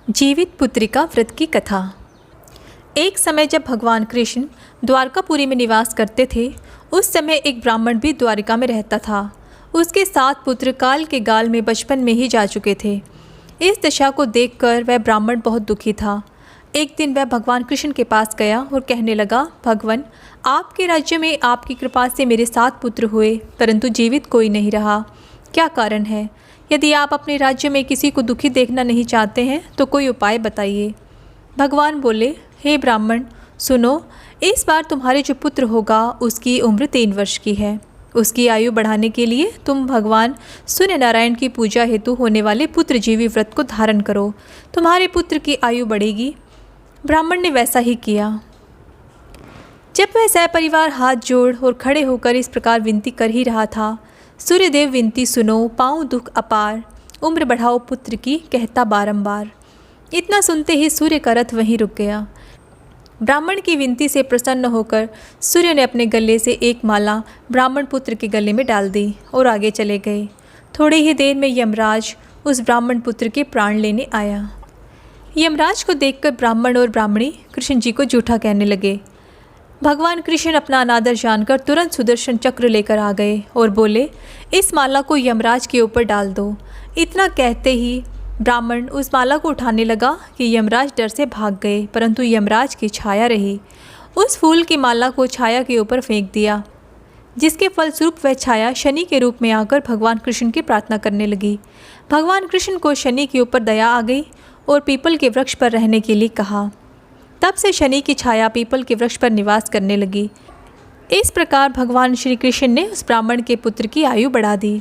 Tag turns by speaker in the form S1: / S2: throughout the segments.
S1: जीवित पुत्रिका व्रत की कथा। एक समय जब भगवान कृष्ण द्वारकापुरी में निवास करते थे, उस समय एक ब्राह्मण भी द्वारिका में रहता था। उसके 7 पुत्र काल के गाल में बचपन में ही जा चुके थे। इस दशा को देखकर वह ब्राह्मण बहुत दुखी था। एक दिन वह भगवान कृष्ण के पास गया और कहने लगा, भगवान, आपके राज्य में आपकी कृपा से मेरे 7 पुत्र हुए, परंतु जीवित कोई नहीं रहा। क्या कारण है? यदि आप अपने राज्य में किसी को दुखी देखना नहीं चाहते हैं तो कोई उपाय बताइए। भगवान बोले, हे ब्राह्मण, सुनो, इस बार तुम्हारे जो पुत्र होगा उसकी उम्र 3 वर्ष की है। उसकी आयु बढ़ाने के लिए तुम भगवान सूर्य नारायण की पूजा हेतु होने वाले पुत्रजीवी व्रत को धारण करो। तुम्हारे पुत्र की आयु बढ़ेगी। ब्राह्मण ने वैसा ही किया। जब वह सपरिवार हाथ जोड़ और खड़े होकर इस प्रकार विनती कर ही रहा था, सूर्यदेव विनती सुनो, पाऊँ दुख अपार, उम्र बढ़ाओ पुत्र की, कहता बारंबार। इतना सुनते ही सूर्य का रथ वहीं रुक गया। ब्राह्मण की विनती से प्रसन्न होकर सूर्य ने अपने गले से एक माला ब्राह्मण पुत्र के गले में डाल दी और आगे चले गए। थोड़ी ही देर में यमराज उस ब्राह्मण पुत्र के प्राण लेने आया। यमराज को देखकर ब्राह्मण और ब्राह्मणी कृष्ण जी को जूठा कहने लगे। भगवान कृष्ण अपना अनादर जानकर तुरंत सुदर्शन चक्र लेकर आ गए और बोले, इस माला को यमराज के ऊपर डाल दो। इतना कहते ही ब्राह्मण उस माला को उठाने लगा कि यमराज डर से भाग गए, परंतु यमराज की छाया रही। उस फूल की माला को छाया के ऊपर फेंक दिया, जिसके फलस्वरूप वह छाया शनि के रूप में आकर भगवान कृष्ण की प्रार्थना करने लगी। भगवान कृष्ण को शनि के ऊपर दया आ गई और पीपल के वृक्ष पर रहने के लिए कहा। तब से शनि की छाया पीपल के वृक्ष पर निवास करने लगी। इस प्रकार भगवान श्री कृष्ण ने उस ब्राह्मण के पुत्र की आयु बढ़ा दी।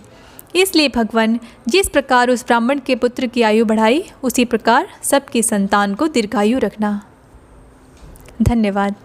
S1: इसलिए भगवान जिस प्रकार उस ब्राह्मण के पुत्र की आयु बढ़ाई, उसी प्रकार सबकी संतान को दीर्घायु रखना। धन्यवाद।